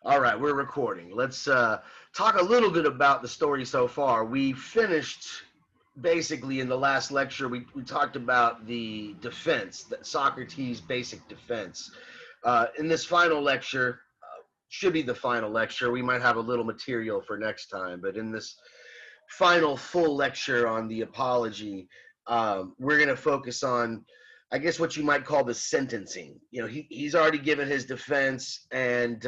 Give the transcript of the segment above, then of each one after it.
All right, we're recording. Let's talk a little bit about the story so far. We finished basically in the last lecture, we talked about the defense, that Socrates' basic defense. In this final lecture, should be the final lecture. We might have a little material for next time, but in this final full lecture on the apology, we're going to focus on, I guess, what you might call the sentencing. You know, he's already given his defense, and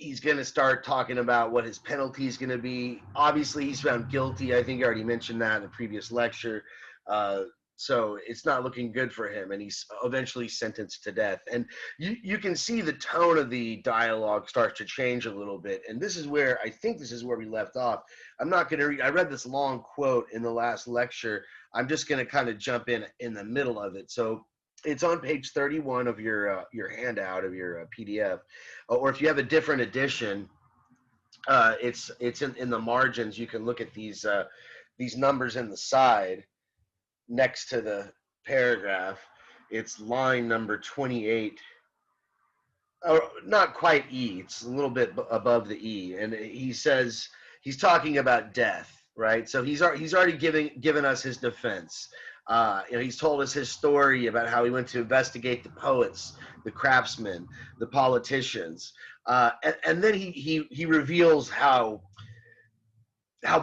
he's going to start talking about what his penalty is going to be. Obviously, he's found guilty. I think I already mentioned that in the previous lecture. So it's not looking good for him, and he's eventually sentenced to death. And you can see the tone of the dialogue starts to change a little bit. And this is where, I think this is where we left off. I'm not going to read, I read this long quote in the last lecture. I'm just going to kind of jump in the middle of it. So it's on page 31 of your handout of your PDF, or if you have a different edition, it's in the margins. You can look at these numbers in the side next to the paragraph. It's line number 28. Oh, not quite E. It's a little bit above the E, and he says he's talking about death, right? So he's already given us his defense. He's told us his story about how he went to investigate the poets, the craftsmen, the politicians, and then he reveals how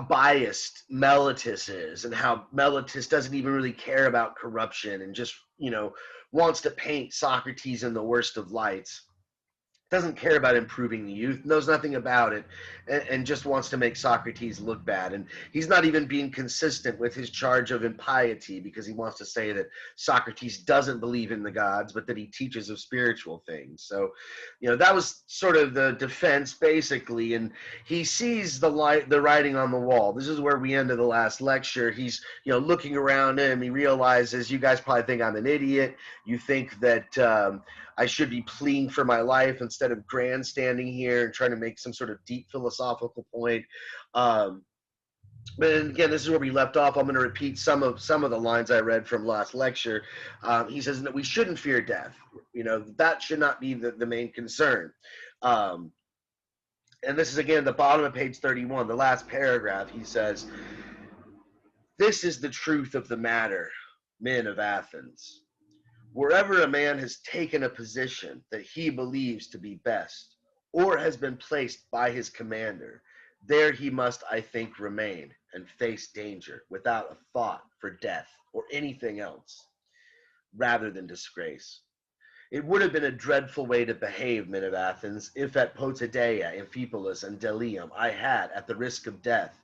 biased Meletus is, and how Meletus doesn't even really care about corruption, and just wants to paint Socrates in the worst of lights. Doesn't care about improving the youth, knows nothing about it, and just wants to make Socrates look bad. And he's not even being consistent with his charge of impiety, because he wants to say that Socrates doesn't believe in the gods, but that he teaches of spiritual things. So, that was sort of the defense, basically. And he sees the writing on the wall. This is where we ended the last lecture. He's, looking around him. He realizes, you guys probably think I'm an idiot. You think that I should be pleading for my life instead of grandstanding here and trying to make some sort of deep philosophical point. But again, this is where we left off. I'm going to repeat some of the lines I read from last lecture. He says that we shouldn't fear death. That should not be the main concern. And this is, again, the bottom of page 31, the last paragraph. He says, "This is the truth of the matter, men of Athens. Wherever a man has taken a position that he believes to be best, or has been placed by his commander, there he must, I think, remain and face danger without a thought for death or anything else, rather than disgrace. It would have been a dreadful way to behave, men of Athens, if at Potidaea, Amphipolis, and Delium I had, at the risk of death,"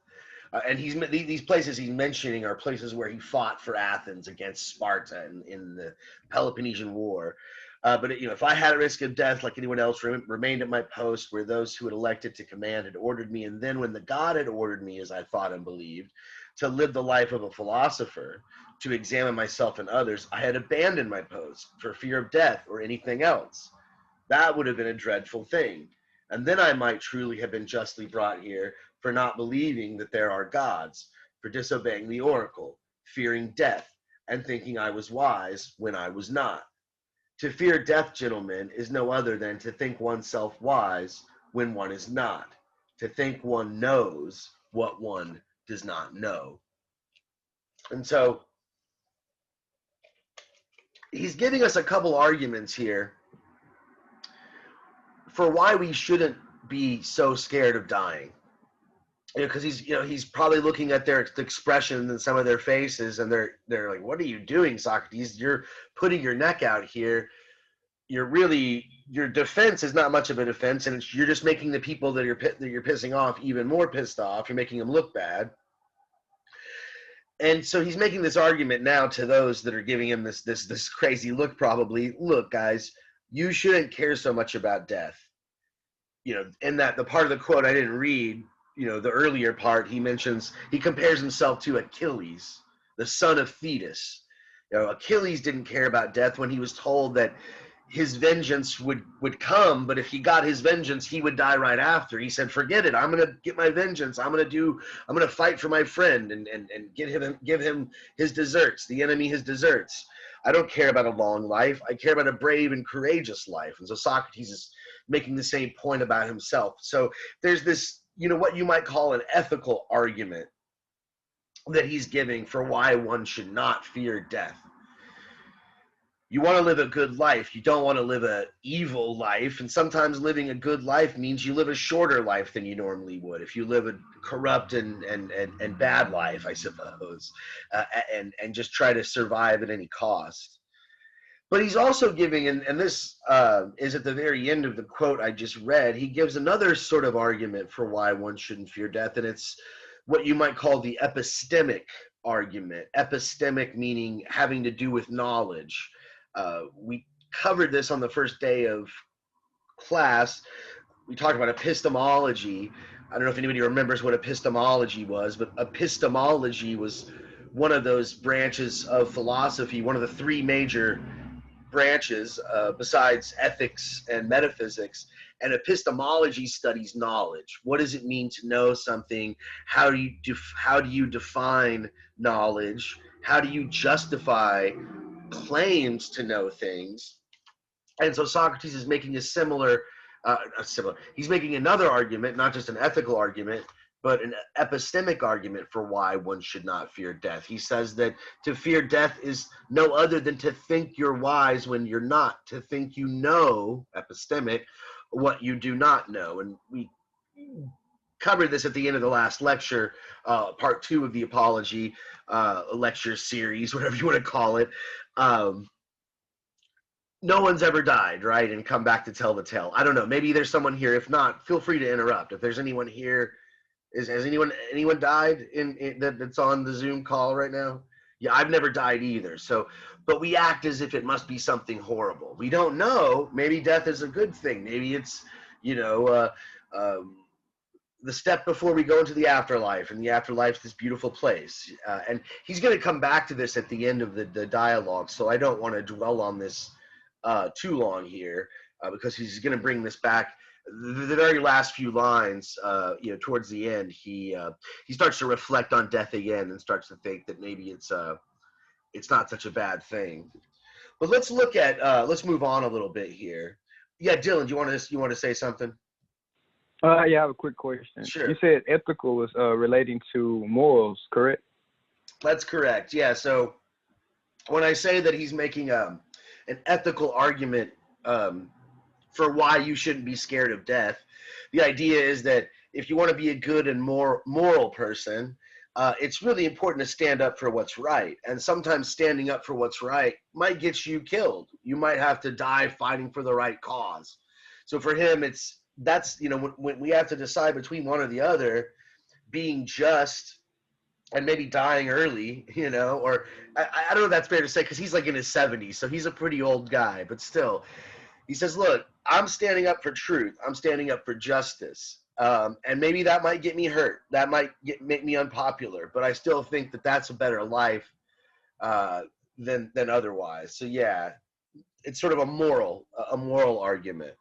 and these places he's mentioning are places where he fought for Athens against Sparta in the Peloponnesian War. But if I had a risk of death like anyone else, remained at my post where those who had elected to command had ordered me, and then when the God had ordered me, as I thought and believed, to live the life of a philosopher, to examine myself and others, I had abandoned my post for fear of death or anything else. That would have been a dreadful thing. And then I might truly have been justly brought here for not believing that there are gods, for disobeying the oracle, fearing death, and thinking I was wise when I was not. To fear death, gentlemen, is no other than to think oneself wise when one is not, to think one knows what one does not know." And so he's giving us a couple arguments here for why we shouldn't be so scared of dying. Because he's probably looking at their expression in some of their faces, and they're like, "What are you doing, Socrates? You're putting your neck out here. Your defense is not much of a defense, and you're just making the people that you're pissing off even more pissed off. You're making them look bad." And so he's making this argument now to those that are giving him this crazy look, probably. Look, guys, you shouldn't care so much about death. In that the part of the quote I didn't read, the earlier part, he compares himself to Achilles, the son of Thetis. Achilles didn't care about death when he was told that his vengeance would come, but if he got his vengeance, he would die right after. He said, "Forget it. I'm going to get my vengeance. I'm going to fight for my friend and give him his deserts, the enemy his deserts." I don't care about a long life. I care about a brave and courageous life. And so Socrates is making the same point about himself. So there's this, what you might call an ethical argument that he's giving for why one should not fear death. You want to live a good life. You don't want to live an evil life. And sometimes living a good life means you live a shorter life than you normally would if you live a corrupt and bad life, I suppose, and just try to survive at any cost. But he's also giving, and this is at the very end of the quote I just read, he gives another sort of argument for why one shouldn't fear death, and it's what you might call the epistemic argument. Epistemic meaning having to do with knowledge. We covered this on the first day of class. We talked about epistemology. I don't know if anybody remembers what epistemology was, but epistemology was one of those branches of philosophy, one of the three major branches besides ethics and metaphysics. And epistemology studies knowledge. What does it mean to know something? How do you define knowledge? How do you justify claims to know things? And so Socrates is making a similar. He's making another argument, not just an ethical argument, but an epistemic argument for why one should not fear death. He says that to fear death is no other than to think you're wise when you're not, to think you know, epistemic, what you do not know. And we covered this at the end of the last lecture, part 2 of the Apology lecture series, whatever you want to call it. No one's ever died, right, and come back to tell the tale. I don't know. Maybe there's someone here. If not, feel free to interrupt. If there's anyone here, has anyone died that's on the Zoom call right now? Yeah, I've never died either. So, but we act as if it must be something horrible. We don't know. Maybe death is a good thing. Maybe it's, the step before we go into the afterlife, and the afterlife's this beautiful place. And he's going to come back to this at the end of the dialogue, so I don't want to dwell on this too long here, because he's going to bring this back. The very last few lines, towards the end, he starts to reflect on death again and starts to think that maybe it's not such a bad thing. But let's look at let's move on a little bit here. Yeah, Dylan, do you want to say something? Yeah, I have a quick question. Sure. You said ethical was relating to morals, correct? That's correct. Yeah. So when I say that he's making an ethical argument for why you shouldn't be scared of death, the idea is that if you want to be a good and moral person, it's really important to stand up for what's right. And sometimes standing up for what's right might get you killed. You might have to die fighting for the right cause. So for him, when we have to decide between one or the other, being just and maybe dying early, or I don't know if that's fair to say, because he's like in his 70s, so he's a pretty old guy, but still, he says, look, I'm standing up for truth. I'm standing up for justice. And maybe that might get me hurt. That might make me unpopular, but I still think that that's a better life than otherwise. So yeah, it's sort of a moral argument.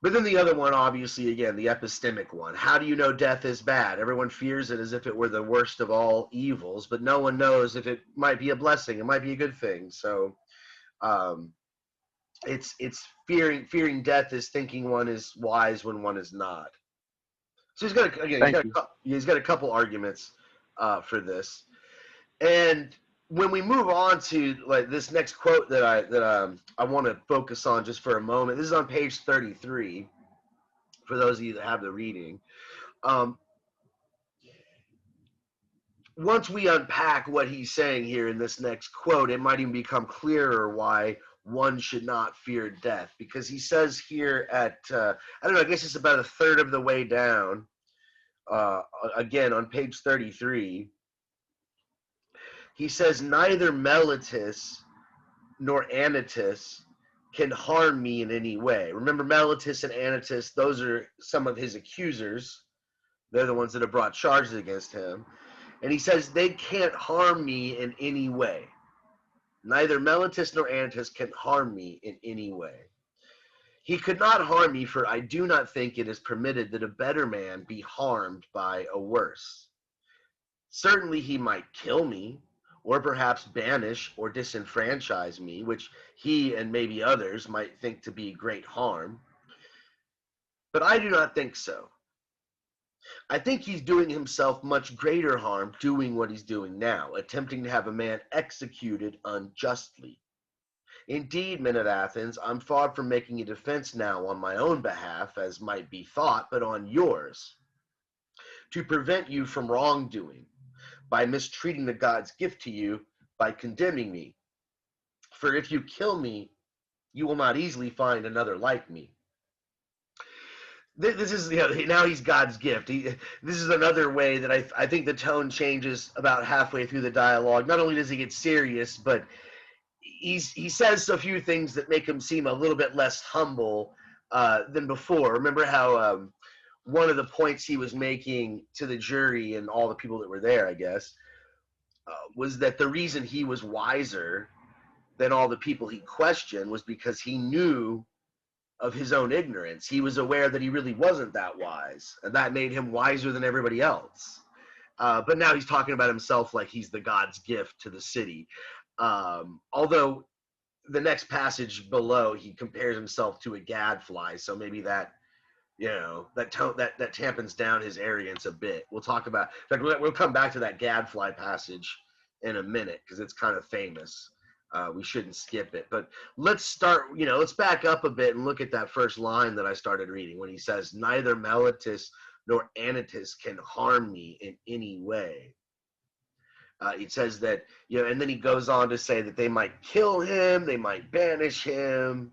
But then the other one, obviously, again, the epistemic one. How do you know death is bad? Everyone fears it as if it were the worst of all evils, but no one knows if it might be a blessing. It might be a good thing. So it's fearing death is thinking one is wise when one is not. So he's got a couple arguments for this. And when we move on to like this next quote that I want to focus on just for a moment, this is on page 33 for those of you that have the reading. Once we unpack what he's saying here in this next quote, it might even become clearer why one should not fear death, because he says here at I don't know, I guess it's about a third of the way down, again on page 33. He says, neither Meletus nor Anytus can harm me in any way. Remember, Meletus and Anytus, those are some of his accusers. They're the ones that have brought charges against him. And he says, they can't harm me in any way. Neither Meletus nor Anytus can harm me in any way. He could not harm me, for I do not think it is permitted that a better man be harmed by a worse. Certainly he might kill me, or perhaps banish or disenfranchise me, which he and maybe others might think to be great harm. But I do not think so. I think he's doing himself much greater harm doing what he's doing now, attempting to have a man executed unjustly. Indeed, men of Athens, I'm far from making a defense now on my own behalf, as might be thought, but on yours, to prevent you from wrongdoing, by mistreating the god's gift to you, by condemning me. For if you kill me, you will not easily find another like me. This is, now he's God's gift. This is another way that I think the tone changes about halfway through the dialogue. Not only does he get serious, but he says a few things that make him seem a little bit less humble than before. Remember how one of the points he was making to the jury and all the people that were there, I guess, was that the reason he was wiser than all the people he questioned was because he knew of his own ignorance. He was aware that he really wasn't that wise, and that made him wiser than everybody else. But now he's talking about himself like he's the God's gift to the city. Although the next passage below, he compares himself to a gadfly, so maybe that, that tampens down his arrogance a bit. We'll talk about, in fact, we'll come back to that gadfly passage in a minute because it's kind of famous. We shouldn't skip it. But let's start, let's back up a bit and look at that first line that I started reading when he says, neither Meletus nor Anytus can harm me in any way. It says that, and then he goes on to say that they might kill him, they might banish him,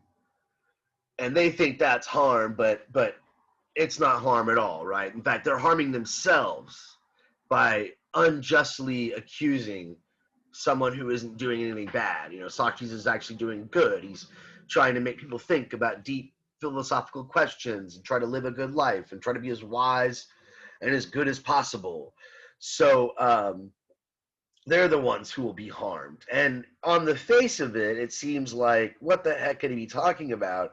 and they think that's harm, but it's not harm at all, right? In fact, they're harming themselves by unjustly accusing someone who isn't doing anything bad. Socrates is actually doing good. He's trying to make people think about deep philosophical questions and try to live a good life and try to be as wise and as good as possible. So they're the ones who will be harmed. And on the face of it, it seems like, what the heck could he be talking about?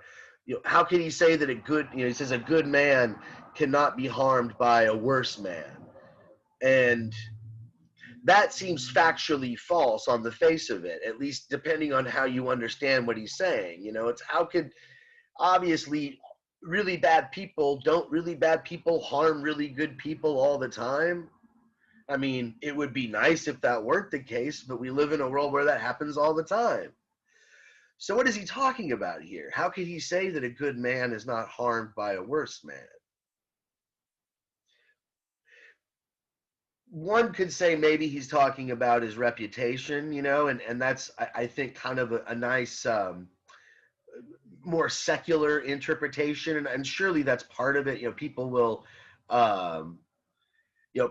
How can he say that he says a good man cannot be harmed by a worse man? And that seems factually false on the face of it, at least depending on how you understand what he's saying. It's how could, obviously, really bad people harm really good people all the time? I mean, it would be nice if that weren't the case, but we live in a world where that happens all the time. So what is he talking about here? How could he say that a good man is not harmed by a worse man? One could say maybe he's talking about his reputation, and that's, I think, kind of a nice, more secular interpretation, and surely that's part of it. People will,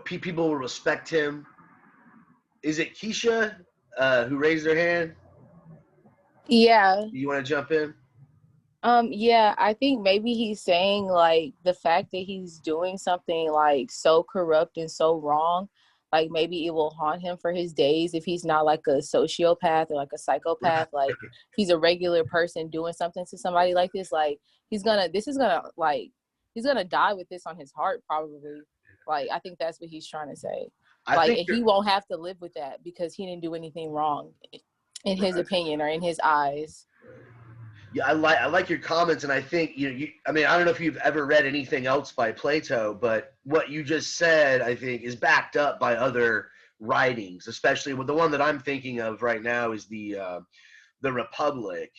people will respect him. Is it Keisha who raised her hand? Yeah. You want to jump in? Yeah, I think maybe he's saying like the fact that he's doing something like so corrupt and so wrong, like maybe it will haunt him for his days if he's not like a sociopath or like a psychopath. Like he's a regular person doing something to somebody like this, like he's gonna die with this on his heart probably. Like I think that's what he's trying to say. Like he won't have to live with that because he didn't do anything wrong in his opinion or in his eyes. Yeah, I like your comments, and I think I mean, I don't know if you've ever read anything else by Plato, but what you just said, I think, is backed up by other writings, especially with the one that I'm thinking of right now is the Republic,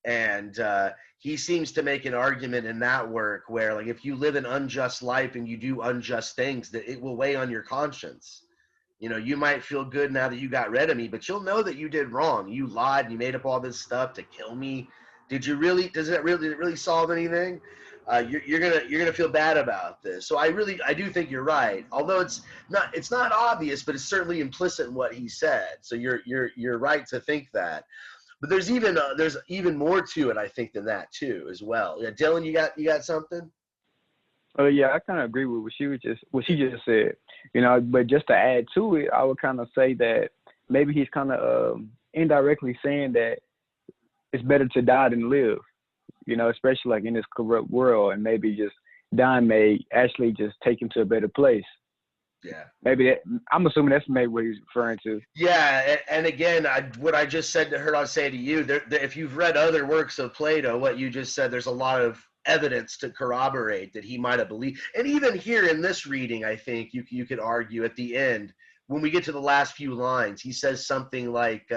and he seems to make an argument in that work where, like, if you live an unjust life and you do unjust things, that it will weigh on your conscience. You might feel good now that you got rid of me, but you'll know that you did wrong. You lied and you made up all this stuff to kill me. Did it really solve anything? You're gonna feel bad about this. So I do think you're right. Although it's not obvious, but it's certainly implicit in what he said. So you're right to think that. But there's even more to it, I think, than that too, as well. Yeah, Dylan, you got something? Yeah, I kind of agree with what she just said. But just to add to it, I would kind of say that maybe he's kind of indirectly saying that it's better to die than live, especially like in this corrupt world, and maybe just dying may actually just take him to a better place. Yeah. Maybe that, I'm assuming that's maybe what he's referring to. Yeah, and again, what I just said to her, I'll say to you, if you've read other works of Plato, what you just said, there's a lot of evidence to corroborate that he might have believed. And even here in this reading, I think you could argue at the end, when we get to the last few lines, he says something like,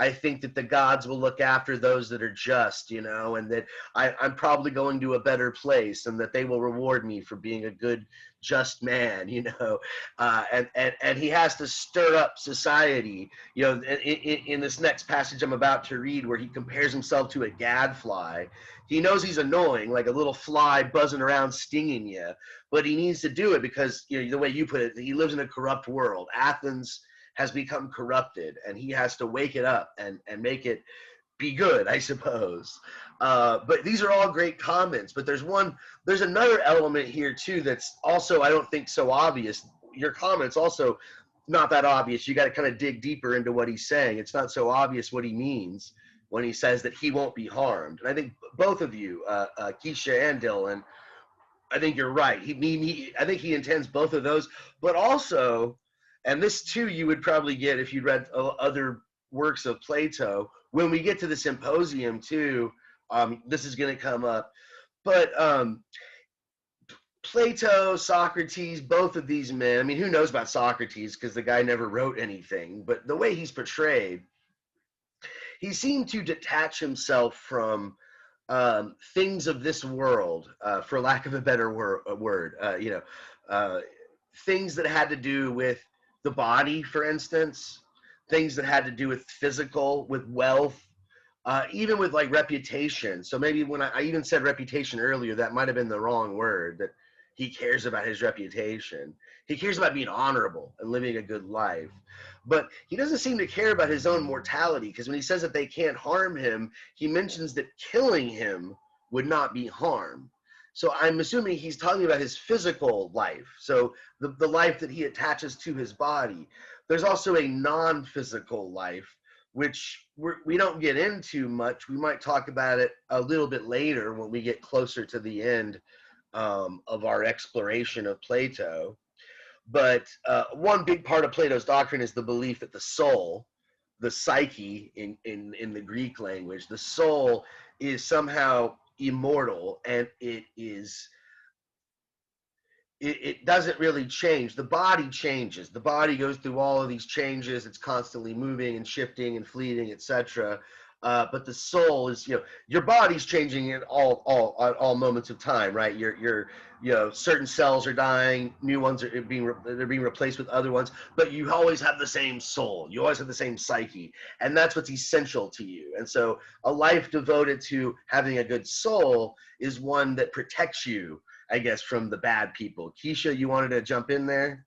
I think that the gods will look after those that are just, and that I'm probably going to a better place, and that they will reward me for being a good, just man, and he has to stir up society, in this next passage I'm about to read, where he compares himself to a gadfly. He knows he's annoying, like a little fly buzzing around stinging you, but he needs to do it because, the way you put it, he lives in a corrupt world. Athens has become corrupted, and he has to wake it up and make it be good, I suppose. But these are all great comments. But there's another element here too that's also, I don't think, so obvious. Your comments also not that obvious. You got to kind of dig deeper into what he's saying. It's not so obvious what he means when he says that he won't be harmed. And I think both of you, Keisha and Dylan, I think you're right. I think he intends both of those, but also, and this too you would probably get if you read other works of Plato, when we get to the symposium too, this is going to come up. But Plato, Socrates, both of these men, I mean, who knows about Socrates because the guy never wrote anything, but the way he's portrayed, he seemed to detach himself from things of this world, for lack of a better word, things that had to do with the body, for instance, things that had to do with physical, with wealth, even with like reputation. So maybe when I even said reputation earlier, that might have been the wrong word, that he cares about his reputation. He cares about being honorable and living a good life. But he doesn't seem to care about his own mortality, because when he says that they can't harm him, he mentions that killing him would not be harm. So I'm assuming he's talking about his physical life, so the life that he attaches to his body. There's also a non-physical life, which we don't get into much. We might talk about it a little bit later when we get closer to the end of our exploration of Plato. But one big part of Plato's doctrine is the belief that the soul, the psyche in the Greek language, the soul is somehow immortal, and it doesn't really change. The body changes. The body goes through all of these changes. It's constantly moving and shifting and fleeting, etc. But the soul is, your body's changing at all moments of time, right? Certain cells are dying, new ones are being replaced with other ones, but you always have the same soul. You always have the same psyche, and that's what's essential to you. And so, a life devoted to having a good soul is one that protects you, I guess, from the bad people. Keisha, you wanted to jump in there?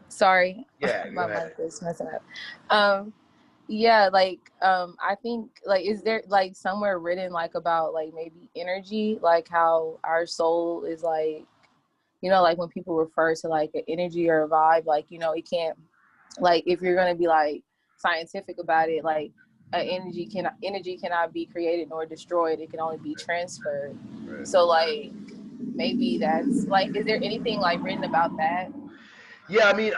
Sorry. Yeah, go My ahead. mic was messing up. Yeah, I think, is there somewhere written about maybe energy, how our soul is when people refer to an energy or a vibe, it can't, if you're gonna be scientific about it, energy cannot be created nor destroyed. It can only be transferred. Right. So maybe that's is there anything written about that? Yeah, I mean,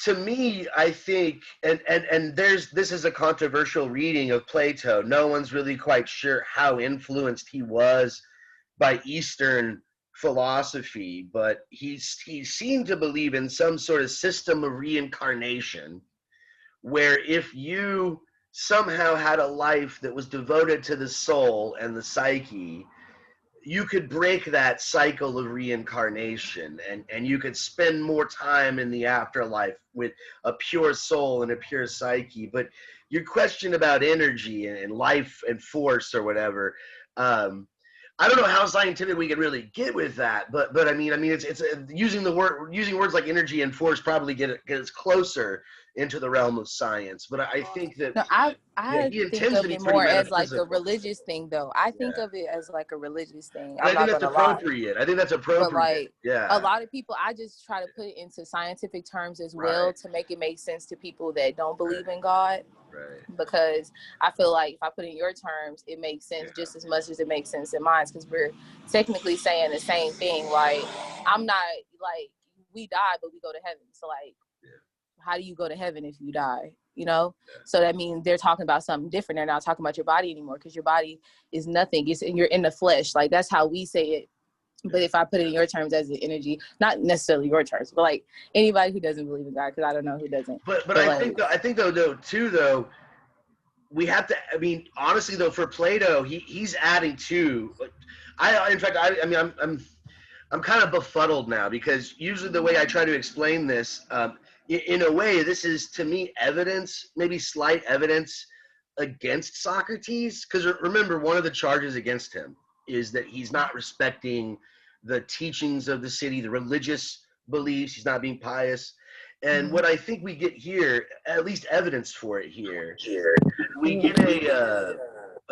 to me, I think, and this is a controversial reading of Plato. No one's really quite sure how influenced he was by Eastern philosophy, but he seemed to believe in some sort of system of reincarnation, where if you somehow had a life that was devoted to the soul and the psyche, you could break that cycle of reincarnation, and you could spend more time in the afterlife with a pure soul and a pure psyche. But your question about energy and life and force or whatever, I don't know how scientific we can really get with that, but I mean it's using words like energy and force probably get us closer into the realm of science. But I think that I think of it more as a religious thing, though. I think of it as a religious thing. I think that's appropriate. I think that's appropriate. But a lot of people, I just try to put it into scientific terms as well to make it make sense to people that don't believe in God. Right. Because I feel like if I put it in your terms, it makes sense just as much as it makes sense in mine, because we're technically saying the same thing. Like, I'm not like, we die, but we go to heaven. So like, how do you go to heaven if you die? You know? So that means they're talking about something different. They're not talking about your body anymore, because your body is nothing. You're in the flesh. Like, that's how we say it. But if I put it in your terms as an energy, not necessarily your terms, but like anybody who doesn't believe in God, because I don't know who doesn't. But I think though, we have to. I mean, honestly though, for Plato, he's adding to. In fact, I'm kind of befuddled now, because usually the way I try to explain this, in a way, this is to me evidence, maybe slight evidence against Socrates. Because remember, one of the charges against him is that he's not respecting the teachings of the city, the religious beliefs. He's not being pious. And what I think we get here, at least evidence for it here, we get a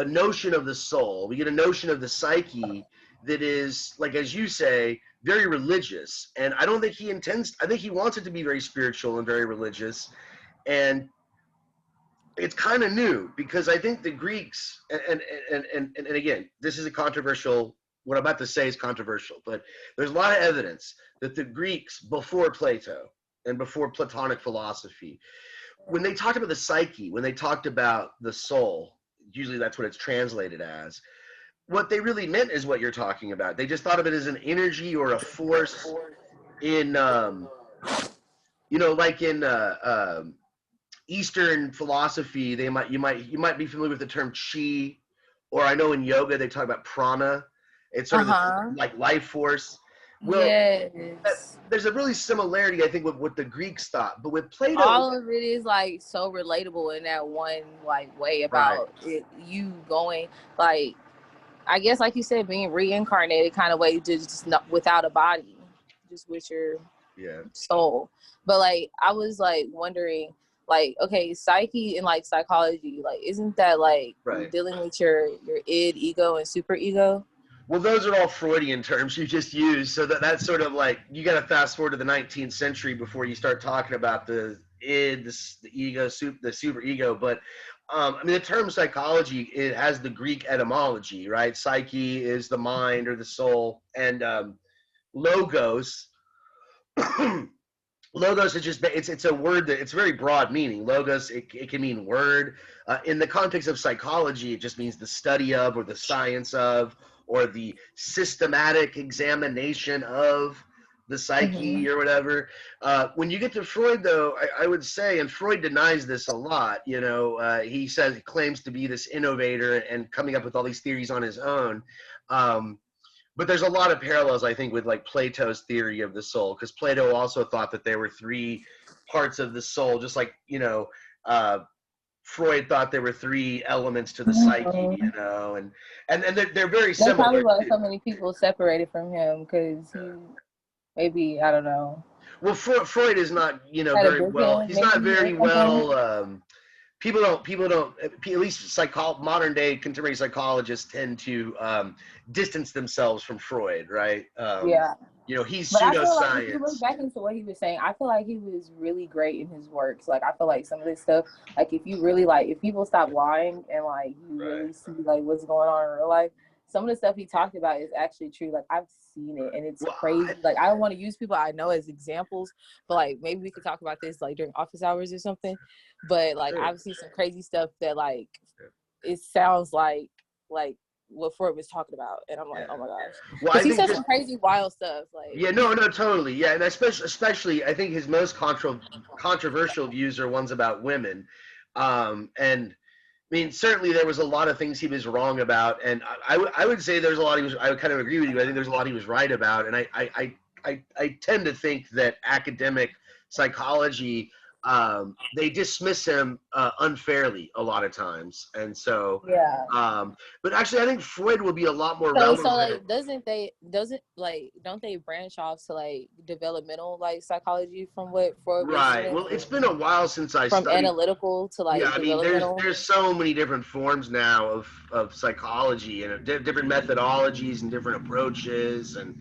notion of the soul. We get a notion of the psyche that is, like, as you say, very religious. And I don't think he intends, I think he wants it to be very spiritual and very religious. And it's kind of new, because I think the Greeks, and again, this is a controversial, what I'm about to say is controversial, but there's a lot of evidence that the Greeks before Plato and before Platonic philosophy, when they talked about the psyche, when they talked about the soul, usually that's what it's translated as, what they really meant is what you're talking about. They just thought of it as an energy or a force in, like in Eastern philosophy, you might be familiar with the term chi, or I know in yoga they talk about prana. It's sort of like life force. Well, yes, there's a really similarity, I think, with what the Greeks thought, but with Plato, all of it is like so relatable in that one like way about it, you going like, I guess like you said, being reincarnated kind of way, just not without a body, just with your soul. But like I was like wondering, like, okay, psyche and like psychology, like isn't that like dealing with your id, ego, and super ego? Well, those are all Freudian terms you just used, so that's sort of like, you got to fast forward to the 19th century before you start talking about the id, the ego, the super ego. But I mean, the term psychology, it has the Greek etymology, right? Psyche is the mind or the soul, and logos. Logos is just, it's a word that, it's very broad meaning. Logos, it can mean word. In the context of psychology, it just means the study of, or the science of, or the systematic examination of the psyche or whatever. When you get to Freud, though, I would say, and Freud denies this a lot, he says, he claims to be this innovator and coming up with all these theories on his own. But there's a lot of parallels, I think, with like Plato's theory of the soul, because Plato also thought that there were three parts of the soul, just like, Freud thought there were three elements to the psyche, and they're very similar. That's probably why so many people separated from him, because he, maybe, I don't know. Well, Freud is not, very well. He's not very well. People don't. At least modern day contemporary psychologists tend to distance themselves from Freud, right? He's pseudoscience. I feel like if you look back into what he was saying, I feel like he was really great in his works. Like, I feel like some of this stuff, like if you really if people stop lying and like you really see like what's going on in real life, some of the stuff he talked about is actually true. Like, I've seen it, and it's crazy. Like, I don't want to use people I know as examples, but like maybe we could talk about this like during office hours or something. But like I've seen some crazy stuff that like it sounds like what Freud was talking about, and I'm like, oh my gosh. Because he said some crazy wild stuff. Like, no, totally, yeah, and especially I think his most controversial views are ones about women, and I mean, certainly there was a lot of things he was wrong about, and I would say there's a lot I would kind of agree with you. I think there's a lot he was right about, and I tend to think that academic psychology, they dismiss him unfairly a lot of times, and so but actually I think Freud will be a lot more relevant. So like don't they branch off to like developmental like psychology from what Freud was doing? Well, it's been a while since I from studied analytical to like I mean there's so many different forms now of psychology and different methodologies and different approaches, and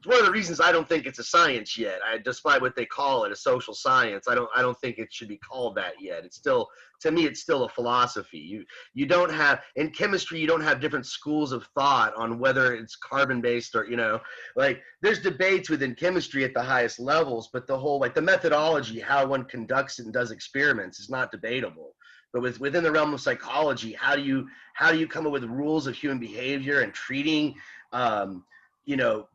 it's one of the reasons I don't think it's a science yet. Despite what they call it, a social science, I don't think it should be called that yet. It's still, to me, it's still a philosophy. You don't have, in chemistry, you don't have different schools of thought on whether it's carbon based or, like there's debates within chemistry at the highest levels, but the whole, like the methodology, how one conducts and does experiments is not debatable. But within the realm of psychology, how do you come up with rules of human behavior and treating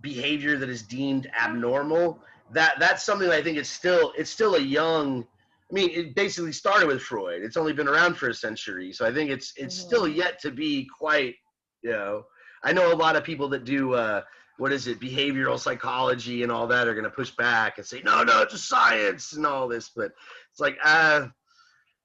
behavior that is deemed abnormal? That's something that I think it's still a young. I mean, it basically started with Freud. It's only been around for a century, so I think it's still yet to be quite. I know a lot of people that do behavioral psychology and all that are going to push back and say no, it's a science and all this, but it's like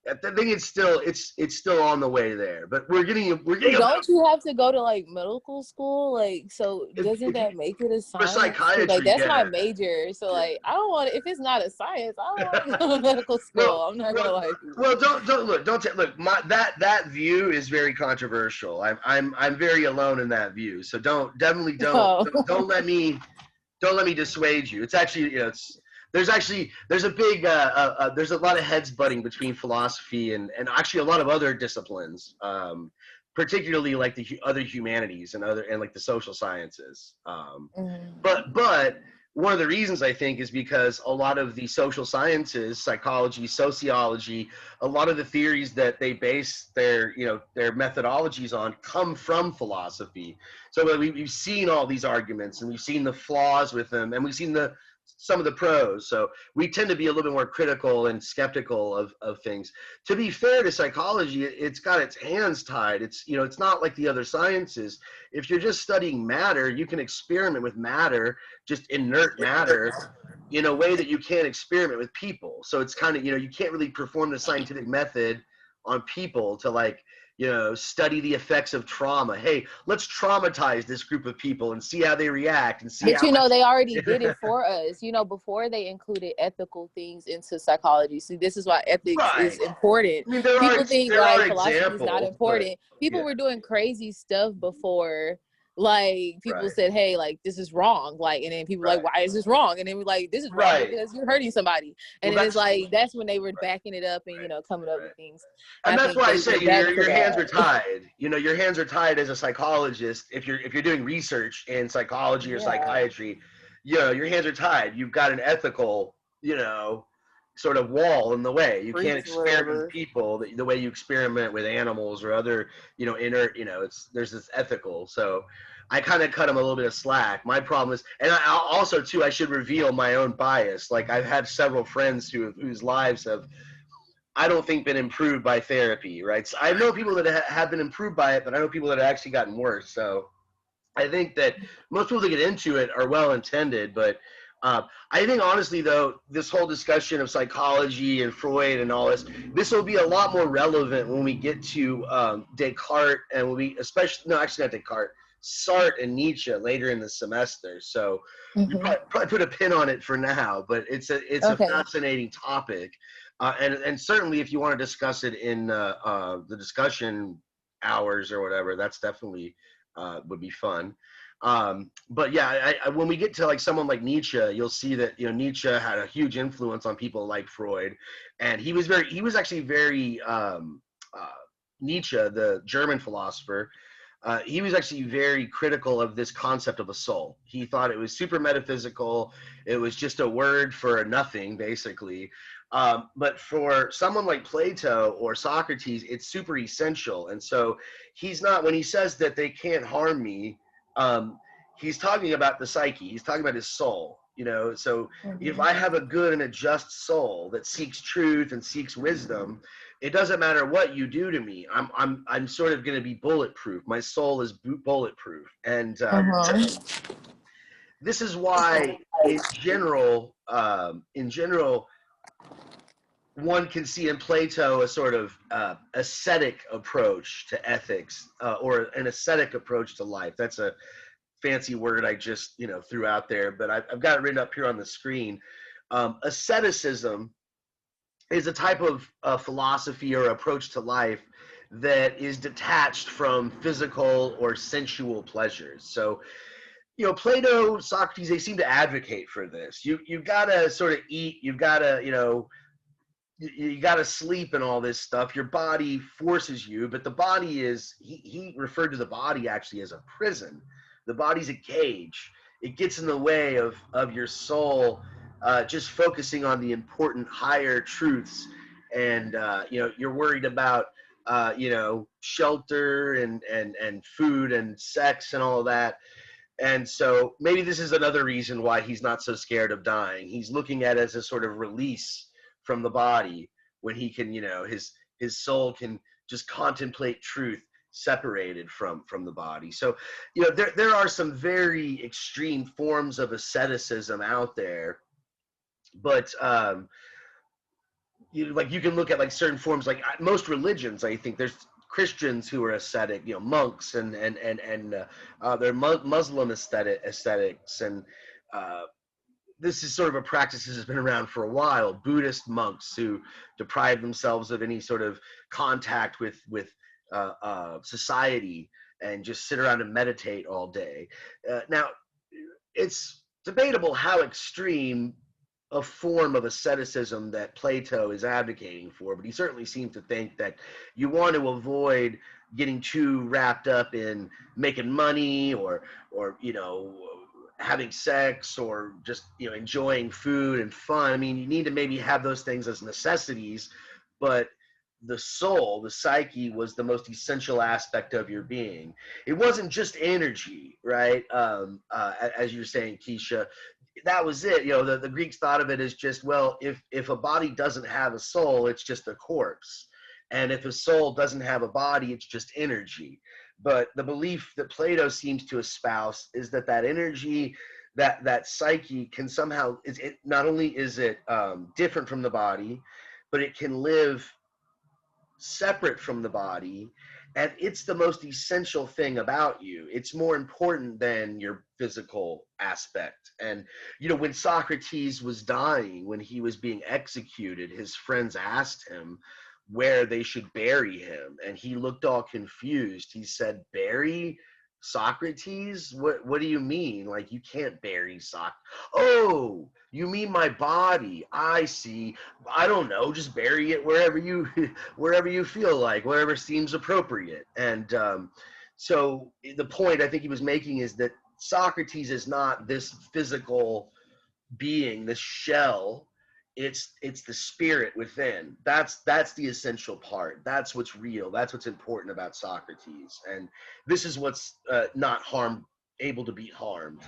I think it's still on the way there, but we're getting. Don't you have to go to like medical school? Like, so doesn't that make it a science? For psychiatry, like that's my major. So like, I don't want if it's not a science, I don't want to go to medical school. I'm not gonna like. Well, look. That view is very controversial. I'm very alone in that view. So don't let me dissuade you. It's actually there's a big there's a lot of heads butting between philosophy and actually a lot of other disciplines, particularly like the other humanities and like the social sciences. But one of the reasons I think is because a lot of the social sciences, psychology, sociology, a lot of the theories that they base their methodologies on come from philosophy. So we've seen all these arguments and we've seen the flaws with them and we've seen some of the pros. So we tend to be a little bit more critical and skeptical of things. To be fair to psychology, it's got its hands tied. It's not like the other sciences. If you're just studying matter, you can experiment with matter, just inert matter, in a way that you can't experiment with people. So it's kind of, you can't really perform the scientific method on people to study the effects of trauma. Hey, let's traumatize this group of people and see how they react and see. But they already did it for us. Before they included ethical things into psychology. See, this is why ethics is important. I mean, people think like philosophy is not important. People were doing crazy stuff before. Like people said, hey, like this is wrong. Like, and then people were like, why is this wrong? And then we're like, this is wrong because you're hurting somebody. And then it's like that's when they were backing it up and coming up with things. And that's why I say your hands are tied. Your hands are tied as a psychologist. If you're doing research in psychology or psychiatry, your hands are tied. You've got an ethical, sort of wall in the way. You can't experiment with people the way you experiment with animals or other, inert, there's this ethical. So I kind of cut them a little bit of slack. My problem is, and I also too, I should reveal my own bias. Like I've had several friends whose lives have, I don't think, been improved by therapy, right? So I know people that have been improved by it, but I know people that have actually gotten worse. So I think that most people that get into it are well-intended, but I think honestly though, this whole discussion of psychology and Freud and all this will be a lot more relevant when we get to Descartes and not Descartes, Sartre and Nietzsche later in the semester. So we probably put a pin on it for now, but it's a fascinating topic. And certainly if you want to discuss it in the discussion hours or whatever, that's definitely would be fun. But yeah, when we get to like someone like Nietzsche, you'll see that Nietzsche had a huge influence on people like Freud, and he was actually very Nietzsche, the German philosopher. He was actually very critical of this concept of a soul. He thought it was super metaphysical. It was just a word for nothing, basically. But for someone like Plato or Socrates, it's super essential. And so when he says that they can't harm me, he's talking about the psyche. He's talking about his soul. So if I have a good and a just soul that seeks truth and seeks wisdom, it doesn't matter what you do to me. I'm sort of going to be bulletproof. My soul is bulletproof. And this is why, in general, one can see in Plato a sort of ascetic approach to ethics, or an ascetic approach to life. That's a fancy word I just threw out there, but I've got it written up here on the screen. Asceticism is a type of philosophy or approach to life that is detached from physical or sensual pleasures. So Plato, Socrates, they seem to advocate for this. You gotta sort of eat. You've gotta, you gotta sleep and all this stuff. Your body forces you, but the body is. He referred to the body actually as a prison. The body's a cage. It gets in the way of your soul, just focusing on the important higher truths, and you're worried about shelter and food and sex and all of that. And so maybe this is another reason why he's not so scared of dying. He's looking at it as a sort of release from the body, when he can, his soul can just contemplate truth separated from the body. So, there are some very extreme forms of asceticism out there, but you can look at like certain forms, like most religions. I think there's Christians who are ascetic, monks, and they're Muslim aesthetics, and this is sort of a practice that has been around for a while. Buddhist monks who deprive themselves of any sort of contact with society and just sit around and meditate all day. Now, it's debatable how extreme a form of asceticism that Plato is advocating for, but he certainly seemed to think that you want to avoid getting too wrapped up in making money or having sex, or just enjoying food and fun. I mean, you need to maybe have those things as necessities, but the soul, the psyche, was the most essential aspect of your being. It wasn't just energy, right? As you're saying, Keisha, that was it. The Greeks thought of it as just, well, if a body doesn't have a soul, it's just a corpse. And if a soul doesn't have a body, it's just energy. But the belief that Plato seems to espouse is that energy, that psyche, can somehow, not only is it different from the body, but it can live separate from the body, and it's the most essential thing about you. It's more important than your physical aspect. And when Socrates was dying, when he was being executed, his friends asked him where they should bury him, and he looked all confused. He said, "Bury Socrates? What do you mean? Like, you can't bury Oh, you mean my body? I see. I don't know. Just bury it wherever you wherever you feel like, wherever seems appropriate." And so the point I think he was making is that Socrates is not this physical being, this shell. It's the spirit within. That's the essential part. That's what's real. That's what's important about Socrates. And this is what's not able to be harmed.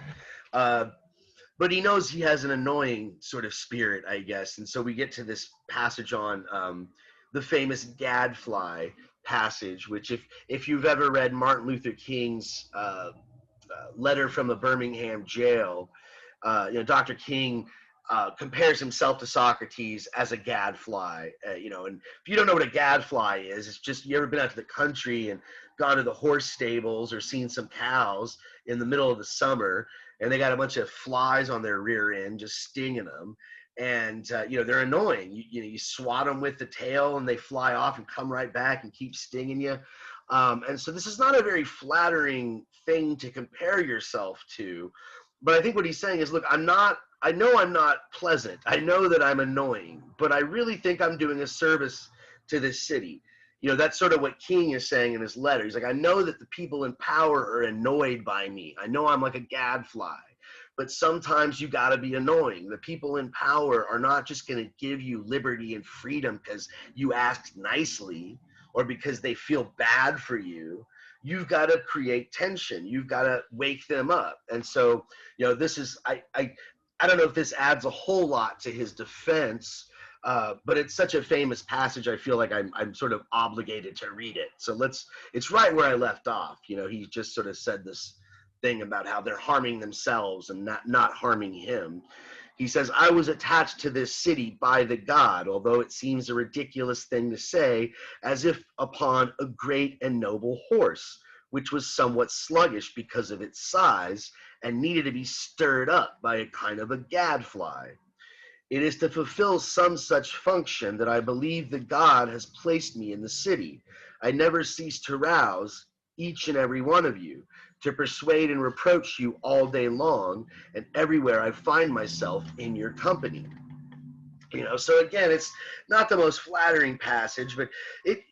But he knows he has an annoying sort of spirit, I guess. And so we get to this passage on the famous Gadfly passage, which if you've ever read Martin Luther King's letter from the Birmingham jail, Dr. King compares himself to Socrates as a gadfly. And if you don't know what a gadfly is, it's just, you ever been out to the country and gone to the horse stables or seen some cows in the middle of the summer, and they got a bunch of flies on their rear end just stinging them, and they're annoying. You swat them with the tail and they fly off and come right back and keep stinging you. And so this is not a very flattering thing to compare yourself to. But I think what he's saying is, look, I know I'm not pleasant. I know that I'm annoying, but I really think I'm doing a service to this city. That's sort of what King is saying in his letter. He's like, I know that the people in power are annoyed by me. I know I'm like a gadfly, but sometimes you got to be annoying. The people in power are not just going to give you liberty and freedom because you asked nicely or because they feel bad for you. You've got to create tension. You've got to wake them up. And so, this is, I don't know if this adds a whole lot to his defense, but it's such a famous passage. I feel like I'm sort of obligated to read it. So it's right where I left off. He just sort of said this thing about how they're harming themselves and not harming him. He says, I was attached to this city by the god, although it seems a ridiculous thing to say, as if upon a great and noble horse, which was somewhat sluggish because of its size and needed to be stirred up by a kind of a gadfly. It is to fulfill some such function that I believe that God has placed me in the city. I never cease to rouse each and every one of you, to persuade and reproach you all day long, and everywhere I find myself in your company. So again, it's not the most flattering passage, but it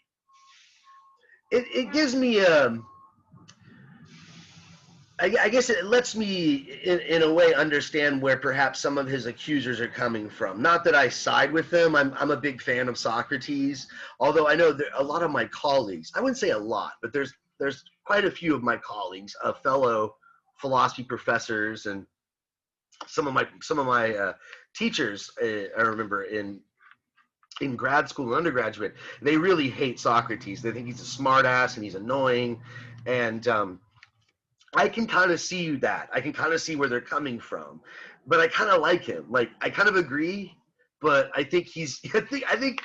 it gives me I guess it lets me, in a way, understand where perhaps some of his accusers are coming from. Not that I side with them. I'm a big fan of Socrates, although I know that a lot of my colleagues, I wouldn't say a lot, but there's quite a few of my colleagues, fellow philosophy professors, and some of my teachers. I remember in grad school and undergraduate, they really hate Socrates. They think he's a smartass and he's annoying, and I can kind of see that. I can kind of see where they're coming from, but I kind of like him. Like, I kind of agree, but I think he's. I think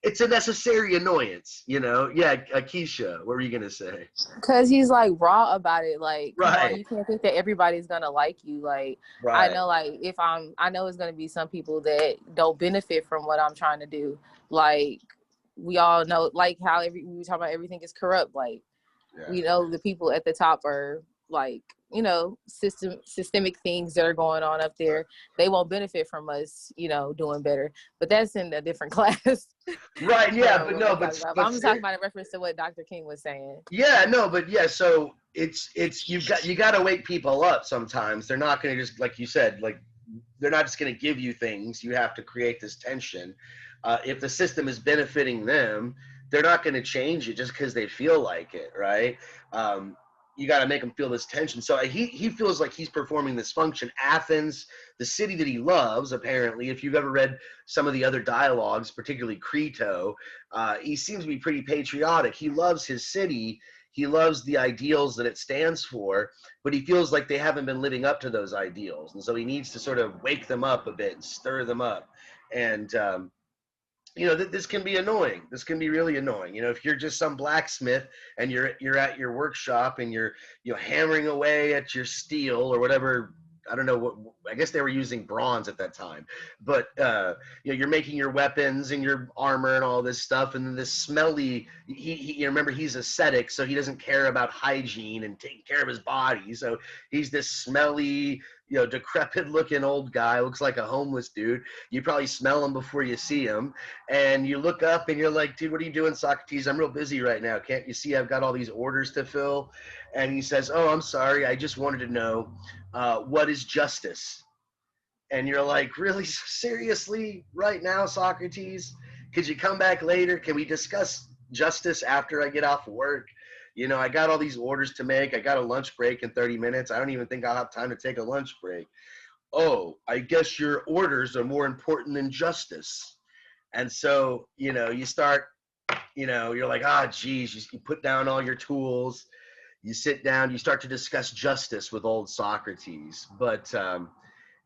it's a necessary annoyance. Yeah, Keisha, what were you gonna say? Because he's like raw about it. Like, come on, Right, you can't think that everybody's gonna like you. Like, I right. know, like I know it's gonna be some people that don't benefit from what I'm trying to do. Like, we all know, like how we talk about everything is corrupt. Like, Yeah. we know the people at the top are like, systemic things that are going on up there. They won't benefit from us, doing better. But that's in a different class. Right. Yeah, From but what no, we're but talking about. but I'm talking about in reference to what Dr. King was saying. yeah, no, but yeah. So it's you got to wake people up sometimes. They're not going to just, like you said, like, they're not just going to give you things. You have to create this tension. If the system is benefiting them, they're not going to change it just because they feel like it, right? Um, you got to make them feel this tension. So he feels like he's performing this function. Athens, the city that he loves, apparently, if you've ever read some of the other dialogues, particularly Crito, he seems to be pretty patriotic. He loves his city. He loves the ideals that it stands for, but he feels like they haven't been living up to those ideals. And so he needs to sort of wake them up a bit and stir them up. And, this can be annoying. This can be really annoying. If you're just some blacksmith and you're at your workshop and you're hammering away at your steel or whatever. I don't know what. I guess they were using bronze at that time, but you're making your weapons and your armor and all this stuff, and then this smelly. He remember, he's ascetic, so he doesn't care about hygiene and taking care of his body. So he's this smelly, decrepit looking old guy. Looks like a homeless dude. You probably smell him before you see him, and you look up and you're like, dude, what are you doing, Socrates? I'm real busy right now. Can't you see I've got all these orders to fill? And he says, oh, I'm sorry. I just wanted to know, what is justice? And you're like, really? Seriously? Right now, Socrates? Could you come back later? Can we discuss justice after I get off work? I got all these orders to make. I got a lunch break in 30 minutes. I don't even think I'll have time to take a lunch break. Oh, I guess your orders are more important than justice. And so, you start, you're like, geez, you put down all your tools, you sit down, you start to discuss justice with old Socrates. But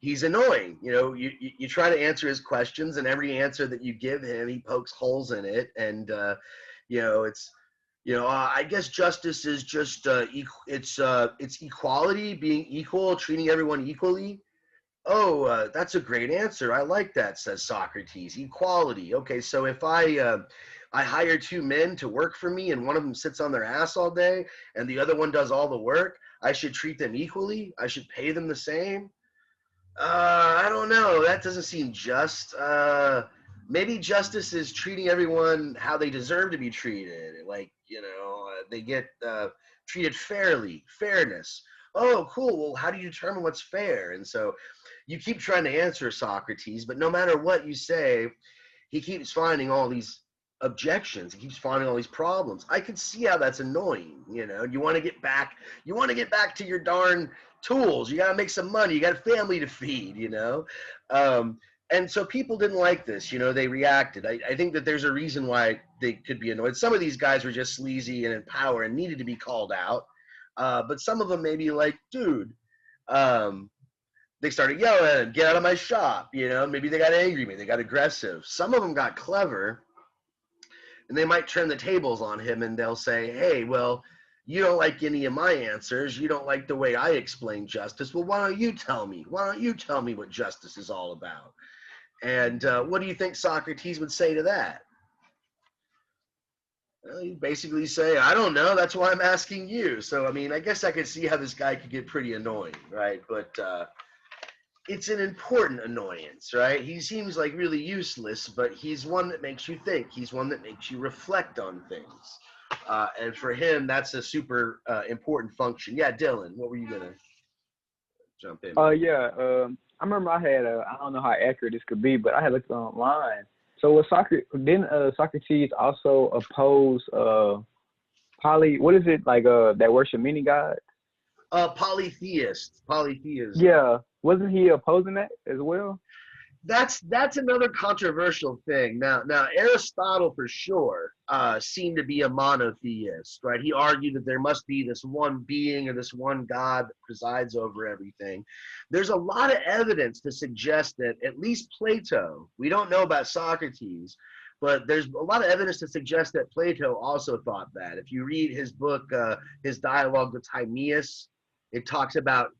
he's annoying. You try to answer his questions, and every answer that you give him, he pokes holes in it. And, it's, I guess justice is just, it's equality, being equal, treating everyone equally. Oh, that's a great answer. I like that, says Socrates. Equality. Okay, so if I hire two men to work for me, and one of them sits on their ass all day and the other one does all the work, I should treat them equally? I should pay them the same? I don't know. That doesn't seem just. Maybe justice is treating everyone how they deserve to be treated. Like, they get treated fairly. Fairness. Oh, cool. Well, how do you determine what's fair? And so you keep trying to answer Socrates, but no matter what you say, he keeps finding all these objections. He keeps finding all these problems. I can see how that's annoying. You want to get back. You want to get back to your darn tools. You got to make some money. You got a family to feed. And so people didn't like this. They reacted. I think that there's a reason why they could be annoyed. Some of these guys were just sleazy and in power and needed to be called out. But some of them may be like, dude. They started yelling, get out of my shop. Maybe they got angry. Maybe they got aggressive. Some of them got clever, and they might turn the tables on him, and they'll say, hey, well, you don't like any of my answers. You don't like the way I explain justice. Well, why don't you tell me? Why don't you tell me what justice is all about? And what do you think Socrates would say to that? Well, you basically say, I don't know, that's why I'm asking you. So, I mean, I guess I could see how this guy could get pretty annoying, right? But it's an important annoyance, right? He seems like really useless, but he's one that makes you think. He's one that makes you reflect on things. And for him, that's a super important function. Yeah, Dylan, what were you going to jump in with? Yeah. I remember I had I don't know how accurate this could be, but I had looked online. So was Socrates also oppose what is it like that worship many gods? Polytheism. Yeah. Wasn't he opposing that as well? That's another controversial thing. Now Aristotle for sure seemed to be a monotheist, right? He argued that there must be this one being or this one God that presides over everything. There's a lot of evidence to suggest that at least Plato, we don't know about Socrates, but there's a lot of evidence to suggest that Plato also thought that. If you read his book, his dialogue with Timaeus, it talks about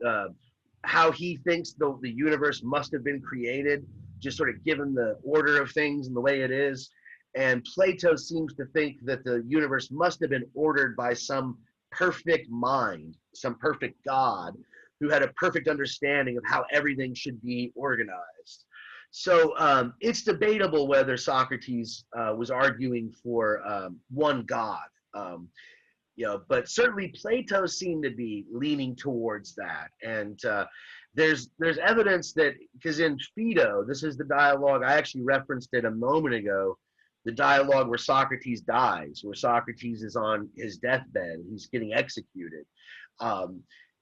how he thinks the universe must have been created, just sort of given the order of things and the way it is. And Plato seems to think that the universe must have been ordered by some perfect mind, some perfect God who had a perfect understanding of how everything should be organized. So it's debatable whether Socrates was arguing for one God. But certainly Plato seemed to be leaning towards that. And there's evidence that, because in Phaedo, this is the dialogue, I actually referenced it a moment ago, the dialogue where Socrates dies, where Socrates is on his deathbed, he's getting executed.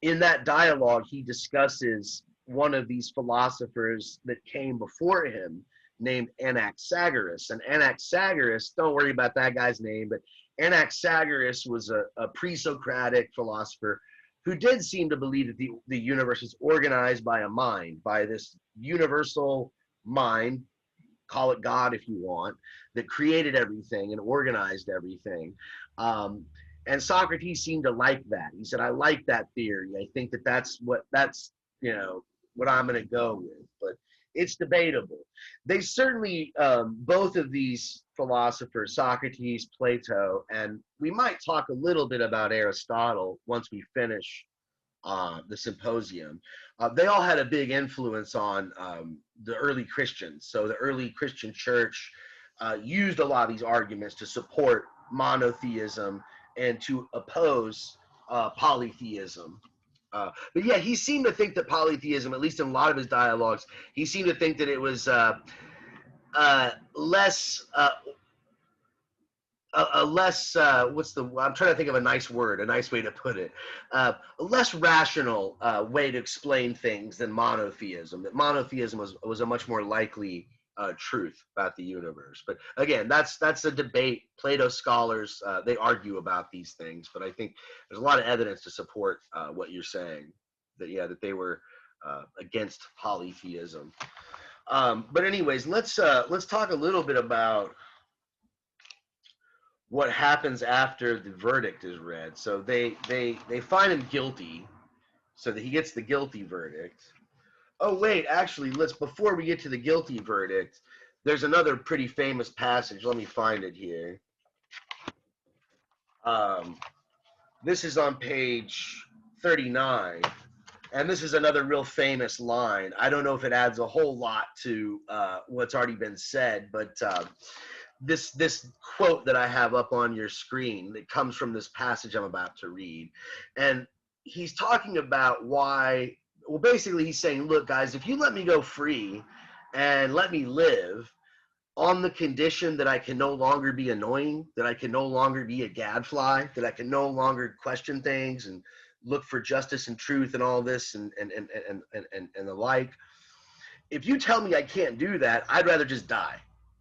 In that dialogue, he discusses one of these philosophers that came before him named Anaxagoras. And Anaxagoras, don't worry about that guy's name, but Anaxagoras was a pre-Socratic philosopher who did seem to believe that the universe is organized by a mind, by this universal mind, call it God if you want, that created everything and organized everything. And Socrates seemed to like that. He said, I like that theory. I think that's what I'm going to go with. But it's debatable. They certainly, both of these philosophers, Socrates, Plato, and we might talk a little bit about Aristotle once we finish the symposium. They all had a big influence on the early Christians. So the early Christian church used a lot of these arguments to support monotheism and to oppose polytheism. But yeah, he seemed to think that polytheism, at least in a lot of his dialogues, he seemed to think that it was less I'm trying to think of a nice word, a nice way to put it, a less rational way to explain things than monotheism. That monotheism was a much more likely truth about the universe. But again, that's a debate. Plato scholars, they argue about these things, but I think there's a lot of evidence to support what you're saying, that they were against polytheism. But anyways, let's talk a little bit about what happens after the verdict is read. So they find him guilty, so that he gets the guilty verdict. Oh wait, actually, before we get to the guilty verdict, there's another pretty famous passage. Let me find it here. This is on page 39, and this is another real famous line. I don't know if it adds a whole lot to what's already been said, but this quote that I have up on your screen that comes from this passage I'm about to read, and he's talking about why. Well, basically, he's saying, look, guys, if you let me go free and let me live on the condition that I can no longer be annoying, that I can no longer be a gadfly, that I can no longer question things and look for justice and truth and all this and the like, if you tell me I can't do that, I'd rather just die,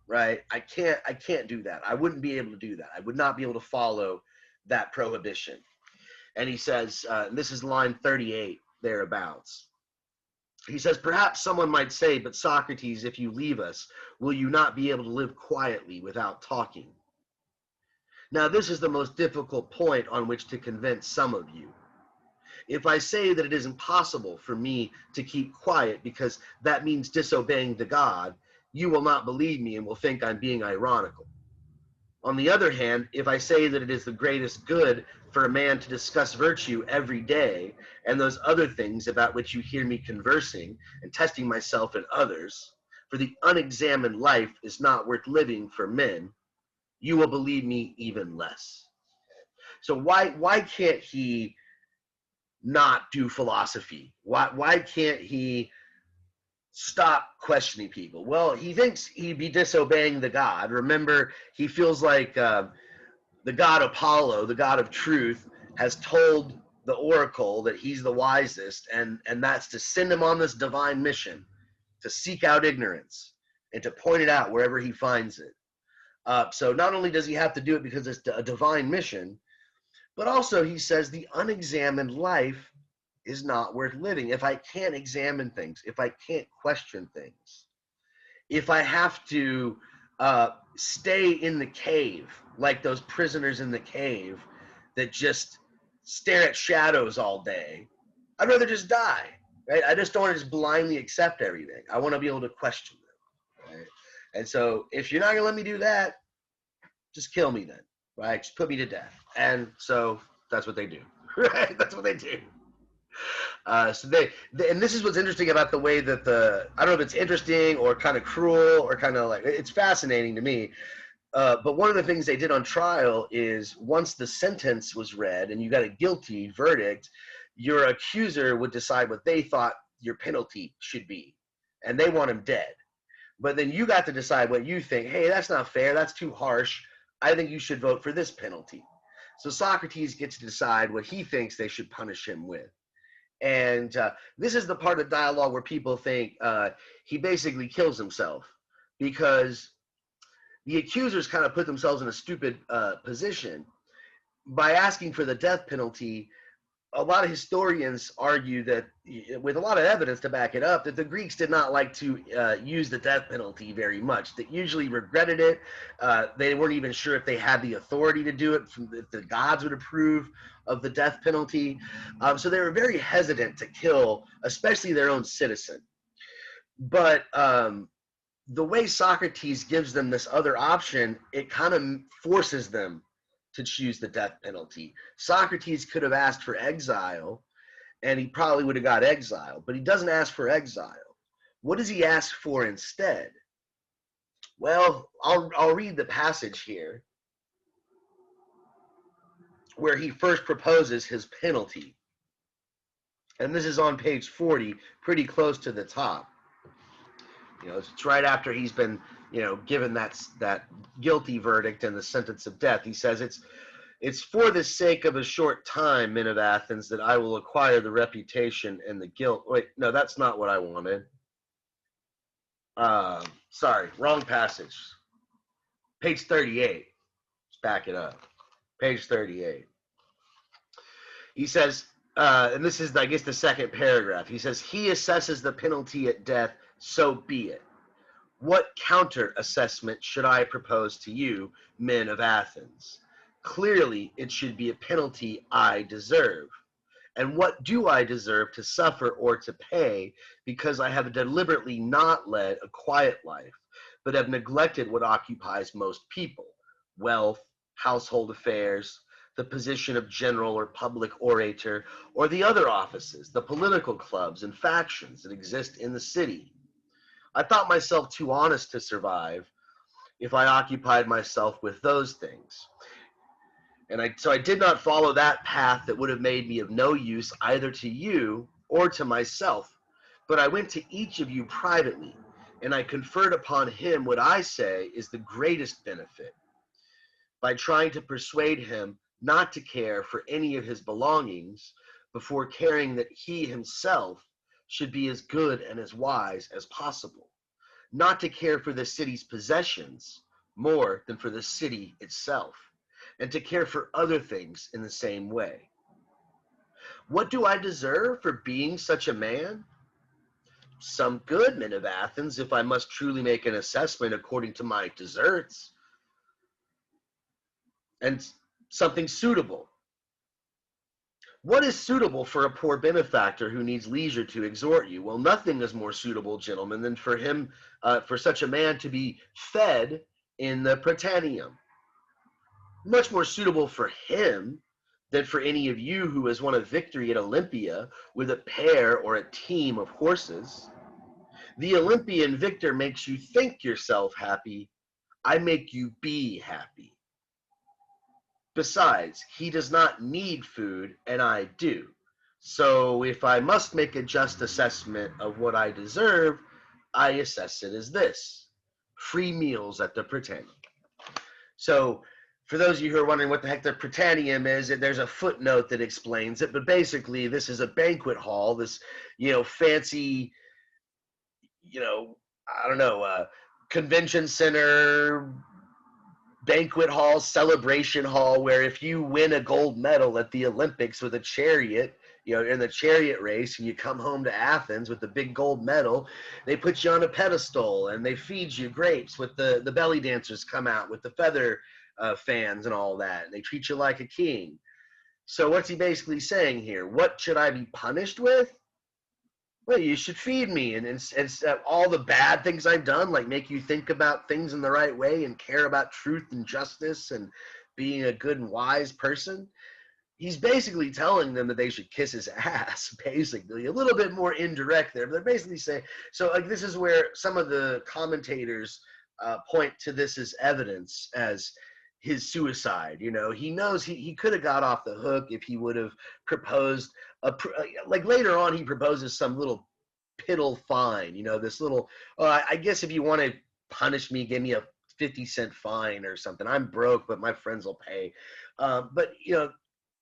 right? I can't do that. I wouldn't be able to do that. I would not be able to follow that prohibition. And he says, and this is line 38, thereabouts. He says, perhaps someone might say, but Socrates, if you leave us, will you not be able to live quietly without talking? Now, this is the most difficult point on which to convince some of you. If I say that it is impossible for me to keep quiet because that means disobeying the God, you will not believe me and will think I'm being ironical. On the other hand, if I say that it is the greatest good for a man to discuss virtue every day, and those other things about which you hear me conversing and testing myself and others, for the unexamined life is not worth living for men, you will believe me even less. So why can't he not do philosophy? Why can't he stop questioning people? Well, he thinks he'd be disobeying the God. Remember, he feels like the god Apollo, the god of truth, has told the oracle that he's the wisest, and that's to send him on this divine mission to seek out ignorance and to point it out wherever he finds it. So not only does he have to do it because it's a divine mission, but also he says the unexamined life is not worth living. If I can't examine things, if I can't question things, if I have to stay in the cave like those prisoners in the cave that just stare at shadows all day, I'd rather just die, right? I just don't want to just blindly accept everything. I want to be able to question them, right? And so if you're not going to let me do that, just kill me then, right? Just put me to death. And so that's what they do, right? That's what they do. So they, and this is what's interesting about the way that I don't know if it's interesting or kind of cruel or kind of like, it's fascinating to me. But one of the things they did on trial is once the sentence was read and you got a guilty verdict, your accuser would decide what they thought your penalty should be. And they want him dead. But then you got to decide what you think. Hey, that's not fair. That's too harsh. I think you should vote for this penalty. So Socrates gets to decide what he thinks they should punish him with. And this is the part of dialogue where people think he basically kills himself, because the accusers kind of put themselves in a stupid position by asking for the death penalty. A lot of historians argue that, with a lot of evidence to back it up, that the Greeks did not like to use the death penalty very much. They usually regretted it. They weren't even sure if they had the authority to do it, if the gods would approve of the death penalty. So they were very hesitant to kill, especially their own citizen. But the way Socrates gives them this other option, it kind of forces them to choose the death penalty. Socrates could have asked for exile, and he probably would have got exiled, but he doesn't ask for exile. What does he ask for instead? Well, I'll read the passage here where he first proposes his penalty. And this is on page 40, pretty close to the top. It's right after he's been, given that guilty verdict and the sentence of death. He says, it's for the sake of a short time, men of Athens, that I will acquire the reputation and the guilt. Wait, no, that's not what I wanted. Sorry, wrong passage. Page 38. Let's back it up. Page 38. He says, and this is, I guess, the second paragraph. He says, he assesses the penalty at death, so be it. What counter-assessment should I propose to you, men of Athens? Clearly, it should be a penalty I deserve. And what do I deserve to suffer or to pay, because I have deliberately not led a quiet life, but have neglected what occupies most people: wealth, household affairs, the position of general or public orator, or the other offices, the political clubs and factions that exist in the city. I thought myself too honest to survive if I occupied myself with those things. So I did not follow that path that would have made me of no use either to you or to myself, but I went to each of you privately, and I conferred upon him what I say is the greatest benefit, by trying to persuade him not to care for any of his belongings before caring that he himself should be as good and as wise as possible, not to care for the city's possessions more than for the city itself, and to care for other things in the same way. What do I deserve for being such a man? Some good, men of Athens, if I must truly make an assessment according to my deserts, and something suitable. What is suitable for a poor benefactor who needs leisure to exhort you? Well, nothing is more suitable, gentlemen, than for him, for such a man to be fed in the Pritanium. much more suitable for him than for any of you who has won a victory at Olympia with a pair or a team of horses. The Olympian victor makes you think yourself happy. I make you be happy. Besides, he does not need food, and I do. So if I must make a just assessment of what I deserve, I assess it as this: free meals at the Pritanium. So for those of you who are wondering what the heck the Pritanium is, there's a footnote that explains it, but basically this is a banquet hall, this, fancy, I don't know, convention center, banquet hall, celebration hall, where if you win a gold medal at the Olympics with a chariot, in the chariot race, and you come home to Athens with the big gold medal, they put you on a pedestal and they feed you grapes with the belly dancers come out with the feather fans and all that. And they treat you like a king. So what's he basically saying here? What should I be punished with? Well, you should feed me, and all the bad things I've done, like make you think about things in the right way and care about truth and justice and being a good and wise person. He's basically telling them that they should kiss his ass, basically. A little bit more indirect there, but they're basically saying, so like this is where some of the commentators point to this as evidence as his suicide. He knows he could have got off the hook if he would have proposed like later on he proposes some little piddle fine, this little, I guess if you want to punish me, give me a 50-cent fine or something. I'm broke, but my friends will pay. But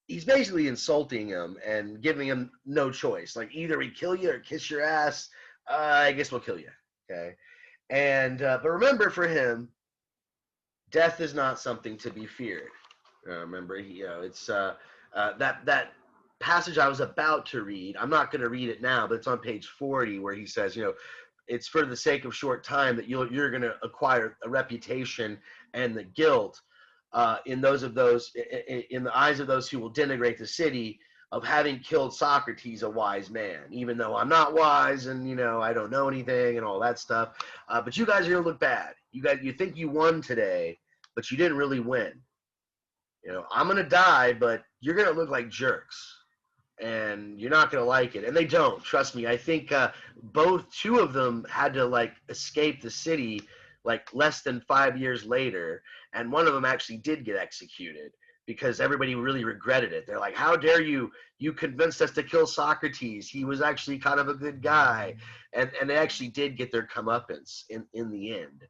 he's basically insulting him and giving him no choice. Like either we kill you or kiss your ass. I guess we'll kill you. Okay. And but remember, for him, death is not something to be feared. Remember, it's that passage I was about to read. I'm not going to read it now, but it's on page 40 where he says, it's for the sake of short time that you're going to acquire a reputation and the guilt in the eyes of those who will denigrate the city of having killed Socrates, a wise man, even though I'm not wise and I don't know anything and all that stuff. But you guys are gonna look bad. You think you won today, but you didn't really win. I'm gonna die, but you're gonna look like jerks, and you're not gonna like it. And they don't. Trust me. I think two of them had to escape the city less than 5 years later, and one of them actually did get executed because everybody really regretted it. They're like, how dare you convinced us to kill Socrates, he was actually kind of a good guy. And they actually did get their comeuppance in the end.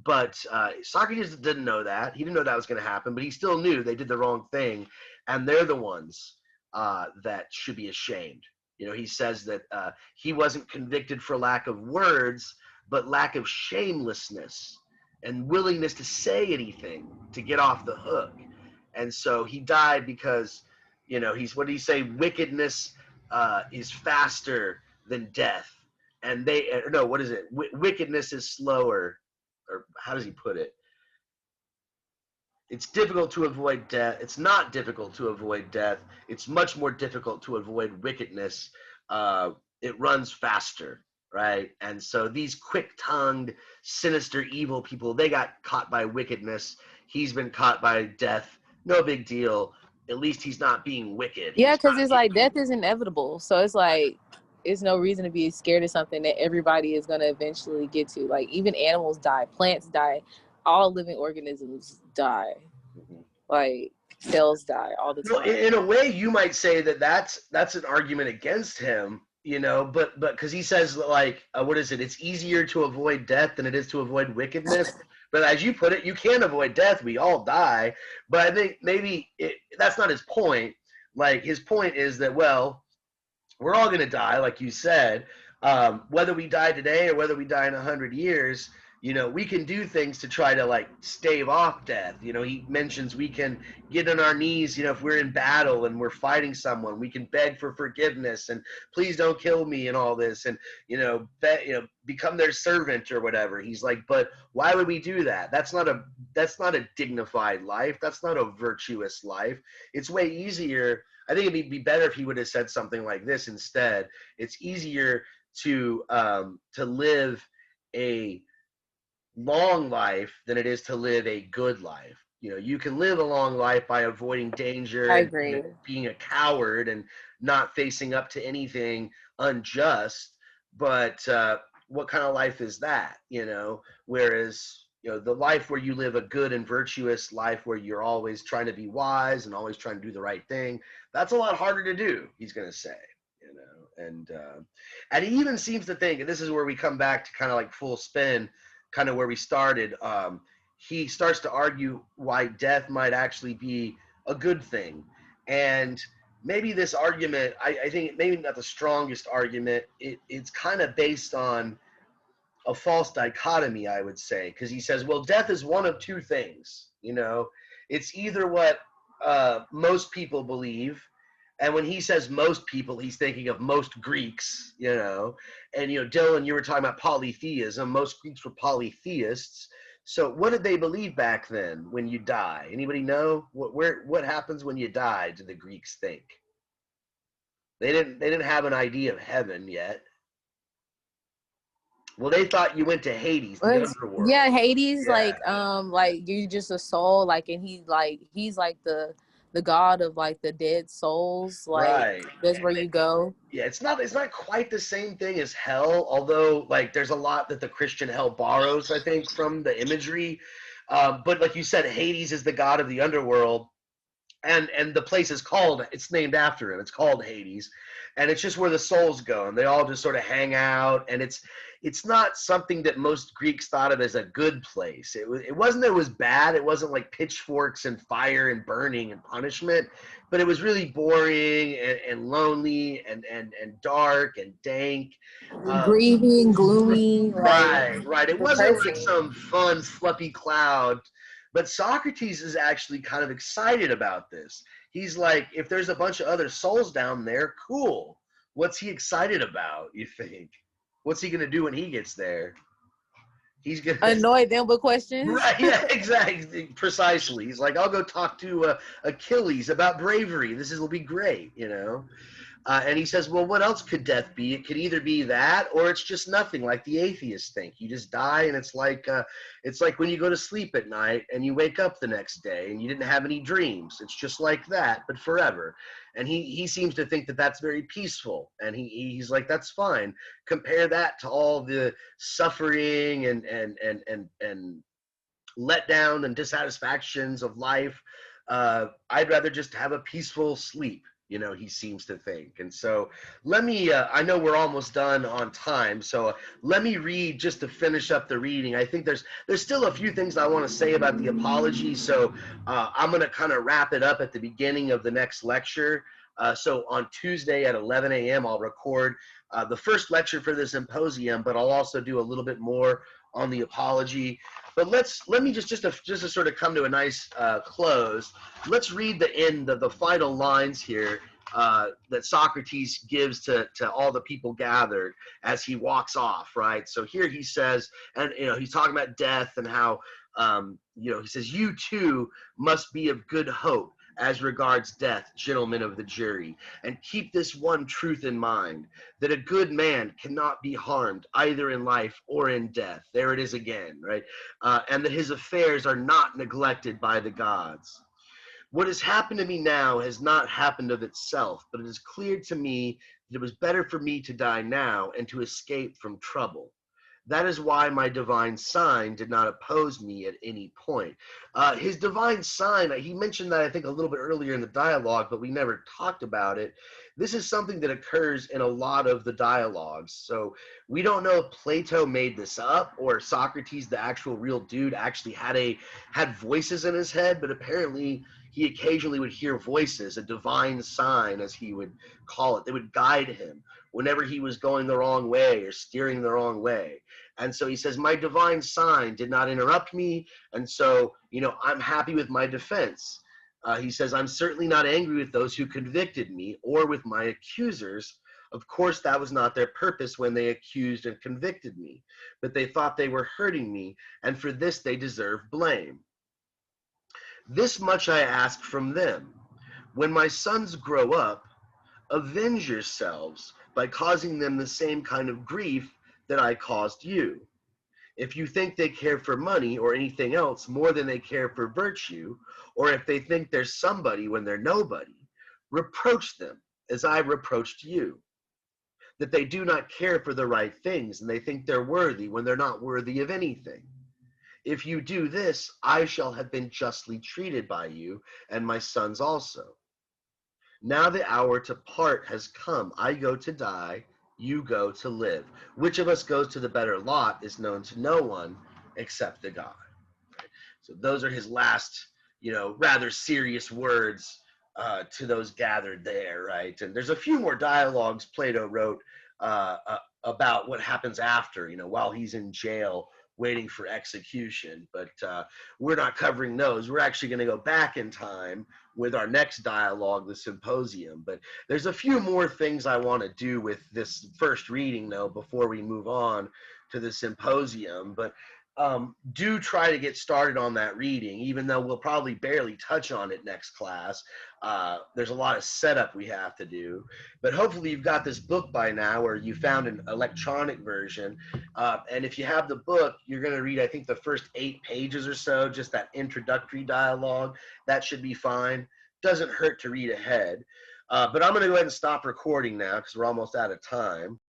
But Socrates didn't know that. He didn't know that was going to happen, but he still knew they did the wrong thing, and they're the ones that should be ashamed. He says that he wasn't convicted for lack of words, but lack of shamelessness and willingness to say anything to get off the hook. And so he died because, he's, what did he say? Wickedness is faster than death. And what is it? Wickedness is slower, or how does he put it? It's difficult to avoid death. It's not difficult to avoid death. It's much more difficult to avoid wickedness. It runs faster. Right? And so these quick-tongued, sinister, evil people, they got caught by wickedness. He's been caught by death. No big deal. At least he's not being wicked. Yeah, because it's like death is inevitable. So it's like, it's no reason to be scared of something that everybody is going to eventually get to. Like, even animals die, plants die, all living organisms die. Mm-hmm. Like, cells die all the time. Well, in a way, you might say that that's an argument against him. But because he says what is it? It's easier to avoid death than it is to avoid wickedness. But as you put it, you can't avoid death. We all die. But I think maybe that's not his point. His point is that, well, we're all going to die, like you said. Whether we die today or whether we die in 100 years, we can do things to try to stave off death. He mentions we can get on our knees, if we're in battle and we're fighting someone, we can beg for forgiveness and please don't kill me and all this, and become their servant or whatever. He's like, but why would we do that? That's not a dignified life. That's not a virtuous life. It's way easier. I think it'd be better if he would have said something like this instead. It's easier to live a long life than it is to live a good life. You know, you can live a long life by avoiding danger I and agree. being a coward and not facing up to anything unjust. But what kind of life is that? You know, whereas you know the life where you live a good and virtuous life where you're always trying to be wise and always trying to do the right thing, that's a lot harder to do. He's going to say, you know, and he even seems to think, and this is where we come back to kind of like full spin, kind of where we started. He starts to argue why death might actually be a good thing. And maybe this argument, I think maybe not the strongest argument, it's kind of based on a false dichotomy, I would say, because he says, well, death is one of two things. You know, it's either what most people believe, and when he says most people, he's thinking of most Greeks, you know. And, you know, Dylan, you were talking about polytheism. Most Greeks were polytheists. So what did they believe back then when you die? Anybody know? What happens when you die, do the Greeks think? They didn't have an idea of heaven yet. Well, they thought you went to Hades, the underworld. Yeah, Hades, Yeah. like you just a soul, like, and he's like the god of like the dead souls, like Right. that's where you go. Yeah, it's not quite the same thing as hell, although like there's a lot that the Christian hell borrows, I think, from the imagery. But like you said, Hades is the god of the underworld, and the place is called, it's named after him. It's called Hades, and it's just where the souls go, and they all just sort of hang out. And it's not something that most Greeks thought of as a good place. It wasn't that it was bad. It wasn't like pitchforks and fire and burning and punishment, but it was really boring and lonely and dark and dank. Grieving, gloomy, like Right. It wasn't like depressing. some fun, fluffy cloud. But Socrates is actually kind of excited about this. He's like, if there's a bunch of other souls down there, cool. What's he excited about, you think? What's he going to do when he gets there? He's going to. Annoy them with questions. Right, yeah, exactly. Precisely. He's like, I'll go talk to Achilles about bravery. This will be great, you know? And he says, well, what else could death be? It could either be that or it's just nothing, like the atheists think. You just die, and it's like when you go to sleep at night and you wake up the next day and you didn't have any dreams. It's just like that, but forever. And he seems to think that that's very peaceful. And he's like, that's fine. Compare that to all the suffering and letdown and dissatisfactions of life. I'd rather just have a peaceful sleep, you know, he seems to think. And so let me, I know we're almost done on time, so let me read just to finish up the reading. I think there's still a few things I want to say about the apology, so I'm going to kind of wrap it up at the beginning of the next lecture. So on Tuesday at 11 a.m., I'll record the first lecture for the symposium, but I'll also do a little bit more on the apology. But let me just to sort of come to a nice close. Let's read the final lines here that Socrates gives to all the people gathered as he walks off. Right. So here he says, and you know, he's talking about death and how you know, he says, you too must be of good hope as regards death, gentlemen of the jury, and keep this one truth in mind, that a good man cannot be harmed either in life or in death. There it is again, right? And that his affairs are not neglected by the gods. What has happened to me now has not happened of itself, but it is clear to me that it was better for me to die now and to escape from trouble. That is why my divine sign did not oppose me at any point. His divine sign, he mentioned that I think a little bit earlier in the dialogue, but we never talked about it. This is something that occurs in a lot of the dialogues. So we don't know if Plato made this up or Socrates, the actual real dude, actually had voices in his head, but apparently he occasionally would hear voices, a divine sign, as he would call it. They would guide him whenever he was going the wrong way or steering the wrong way. And so he says, my divine sign did not interrupt me. And so, you know, I'm happy with my defense. He says, I'm certainly not angry with those who convicted me or with my accusers. Of course, that was not their purpose when they accused and convicted me, but they thought they were hurting me, and for this they deserve blame. This much I ask from them. When my sons grow up, avenge yourselves by causing them the same kind of grief that I caused you. If you think they care for money or anything else more than they care for virtue, or if they think they're somebody when they're nobody, reproach them as I reproached you, that they do not care for the right things and they think they're worthy when they're not worthy of anything. If you do this, I shall have been justly treated by you and my sons also. Now the hour to part has come. I go to die, you go to live. Which of us goes to the better lot is known to no one except the God. Right? So those are his last, rather serious words to those gathered there, right? And there's a few more dialogues Plato wrote about what happens after, while he's in jail waiting for execution. But we're not covering those. We're actually going to go back in time with our next dialogue, the symposium. But there's a few more things I want to do with this first reading, though, before we move on to the symposium. But do try to get started on that reading, even though we'll probably barely touch on it next class. There's a lot of setup we have to do. But hopefully you've got this book by now, or you found an electronic version. And if you have the book, you're going to read, I think, the first 8 pages or so, just that introductory dialogue. That should be fine. Doesn't hurt to read ahead. But I'm going to go ahead and stop recording now because we're almost out of time.